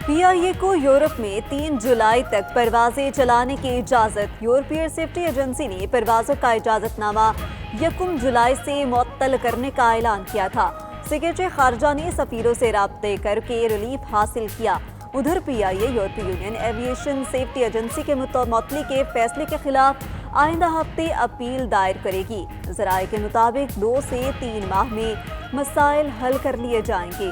پی آئی اے کو یورپ میں 3 جولائی تک پروازیں چلانے کی اجازت۔ یورپی سیفٹی ایجنسی نے پروازوں کا اجازت نامہ 1 جولائی سے معطل کرنے کا اعلان کیا تھا۔ سیکرٹری خارجہ نے سفیروں سے رابطے کر کے ریلیف حاصل کیا۔ ادھر پی آئی اے یورپی یونین ایویشن سیفٹی ایجنسی کے معطلی کے فیصلے کے خلاف آئندہ ہفتے اپیل دائر کرے گی۔ ذرائع کے مطابق 2 سے 3 ماہ میں مسائل حل کر لیے جائیں گے۔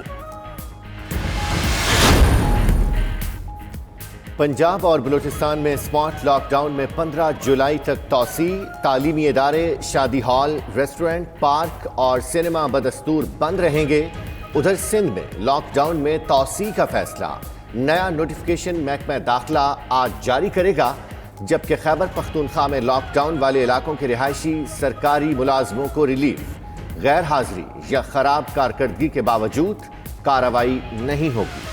پنجاب اور بلوچستان میں اسمارٹ لاک ڈاؤن میں 15 جولائی تک توسیع۔ تعلیمی ادارے، شادی ہال، ریسٹورنٹ، پارک اور سینما بدستور بند رہیں گے۔ ادھر سندھ میں لاک ڈاؤن میں توسیع کا فیصلہ نیا نوٹیفیکیشن محکمہ داخلہ آج جاری کرے گا، جبکہ خیبر پختونخوا میں لاک ڈاؤن والے علاقوں کے رہائشی سرکاری ملازموں کو ریلیف۔ غیر حاضری یا خراب کارکردگی کے باوجود کارروائی نہیں ہوگی۔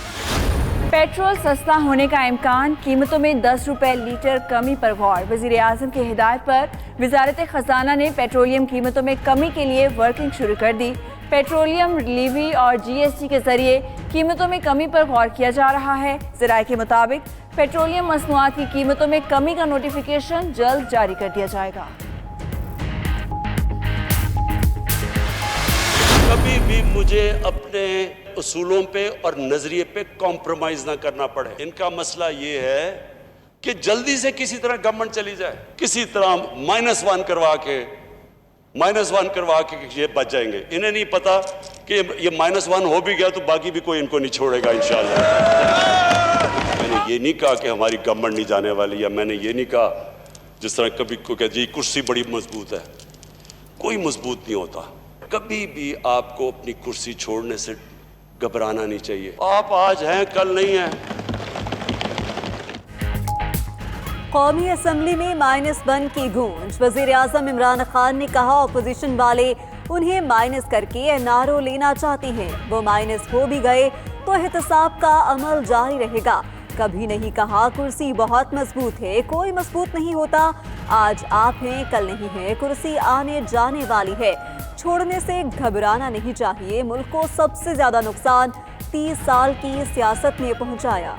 پیٹرول سستا ہونے کا امکان، قیمتوں میں 10 روپے لیٹر کمی پر غور۔ وزیر اعظم کی ہدایت پر وزارت خزانہ نے پیٹرولیم قیمتوں میں کمی کے لیے ورکنگ شروع کر دی۔ پیٹرولیم لیوی اور جی ایس ٹی کے ذریعے قیمتوں میں کمی پر غور کیا جا رہا ہے۔ ذرائع کے مطابق پیٹرولیم مصنوعات کی قیمتوں میں کمی کا نوٹیفیکیشن جلد جاری کر دیا جائے گا۔ کبھی بھی مجھے اپنے اصولوں پہ اور نظریے پہ کمپرومائز نہ کرنا پڑے۔ ان کا مسئلہ یہ ہے کہ جلدی سے کسی طرح گورنمنٹ چلی جائے، کسی طرح -1 کروا کے یہ بچ جائیں گے۔ انہیں نہیں پتا کہ یہ -1 ہو بھی گیا تو باقی بھی کوئی ان کو نہیں چھوڑے گا انشاءاللہ۔ میں نے یہ نہیں کہا کہ ہماری گورنمنٹ نہیں جانے والی، یا میں نے یہ نہیں کہا جس طرح کبھی کو کہ جی کرسی بڑی مضبوط ہے۔ کوئی مضبوط نہیں ہوتا۔ کبھی بھی آپ کو اپنی کرسی چھوڑنے سے گھبرانا نہیں چاہیے۔ آپ آج ہیں، کل نہیں ہیں۔ قومی اسمبلی میں -1 کی گونج۔ وزیر اعظم عمران خان نے کہا اپوزیشن والے انہیں مائنس کر کے این آر او لینا چاہتے ہیں۔ وہ مائنس ہو بھی گئے تو احتساب کا عمل جاری رہے گا۔ کبھی نہیں کہا کرسی بہت مضبوط ہے، کوئی مضبوط نہیں ہوتا۔ آج آپ ہیں، کل نہیں ہے، کرسی آنے جانے والی ہے۔ چھوڑنے سے گھبرانا نہیں چاہیے۔ ملک کو سب سے زیادہ نقصان 30 سال کی سیاست نے پہنچایا۔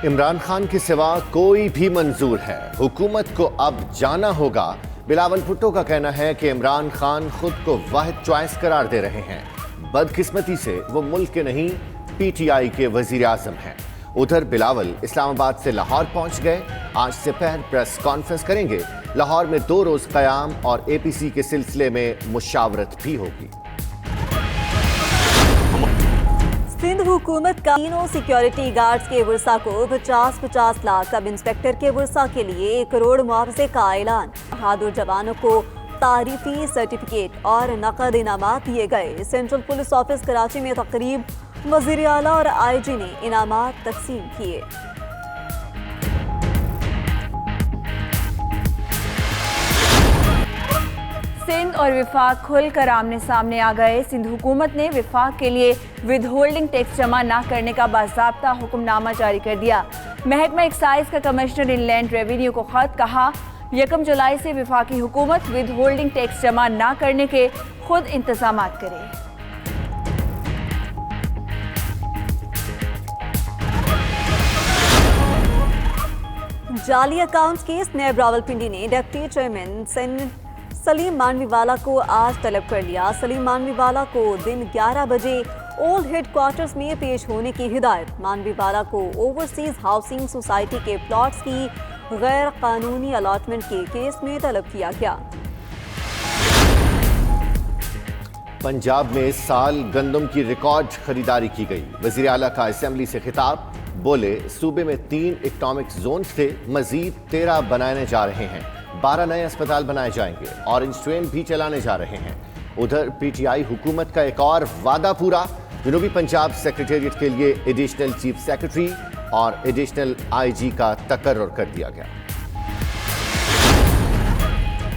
عمران خان کے سوا کوئی بھی منظور ہے، حکومت کو اب جانا ہوگا۔ بلاول بھٹو کا کہنا ہے کہ عمران خان خود کو واحد چوائس قرار دے رہے ہیں۔ بدقسمتی سے وہ ملک کے نہیں، پی ٹی آئی کے وزیر اعظم ہیں۔ ادھر بلاول اسلام آباد سے لاہور پہنچ گئے۔ آج سے پہر پریس کانفرنس کریں گے۔ لاہور میں 2 روز قیام اور اے پی سی کے سلسلے میں مشاورت بھی ہوگی۔ سندھ حکومت کا تینوں سیکیورٹی گارڈز کے ورثاء کو 50-50 لاکھ، سب انسپیکٹر کے ورثاء کے لیے 1 کروڑ معاوضے کا اعلان۔ بہادر جوانوں کو تعریفی سرٹیفکیٹ اور نقد انعامات دیے گئے۔ سینٹرل پولیس آفس کراچی میں تقریب، وزیر اعلیٰ اور آئی جی نے انعامات تقسیم کیے۔ سندھ اور وفاق کھل کر آمنے سامنے آ گئے۔ سندھ حکومت نے وفاق کے لیے ود ہولڈنگ ٹیکس جمع نہ کرنے کا باضابطہ حکم نامہ جاری کر دیا۔ محکمہ ایکسائز کا کمشنر ان لینڈ ریونیو کو خط، کہا 1 جولائی سے وفاقی حکومت ود ہولڈنگ ٹیکس جمع نہ کرنے کے خود انتظامات کرے۔ جعلی اکاؤنٹ کیس، نیب راولپنڈی نے ڈپٹی چیئرمین سلیم مانوی والا کو آج طلب کر لیا۔ سلیم مانوی والا کو دن 11 بجے اولڈ ہیڈ کوارٹرز میں پیش ہونے کی ہدایت۔ مانوی والا کو اوورسیز ہاؤسنگ سوسائٹی کے پلاٹس کی غیر قانونی الاٹمنٹ کے کیس میں طلب کیا گیا۔ پنجاب میں اس سال گندم کی ریکارڈ خریداری کی گئی۔ وزیر اعلیٰ کا اسمبلی سے خطاب، بولے صوبے میں 3 اکنامک زونز تھے، مزید 13 بنانے جا رہے ہیں، 12 نئے اسپتال بنائے جائیں گے، آرنج ٹرین بھی چلانے جا رہے ہیں۔ ادھر پی ٹی آئی حکومت کا ایک اور وعدہ پورا، جنوبی پنجاب سیکریٹریٹ کے لیے ایڈیشنل چیف سیکریٹری اور ایڈیشنل آئی جی کا تقرر کر دیا گیا۔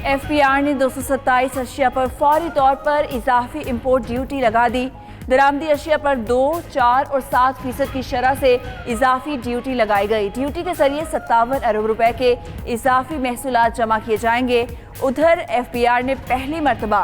ایف پی آر نے 227 اشیاء پر فوری طور پر اضافی امپورٹ ڈیوٹی لگا دی۔ درآمدی اشیاء پر 2, 4 اور 7% کی شرح سے اضافی ڈیوٹی لگائی گئی۔ ڈیوٹی کے ذریعے 57 ارب روپے کے اضافی محصولات جمع کیے جائیں گے۔ ادھر ایف پی آر نے پہلی مرتبہ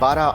12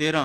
13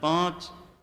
5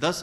10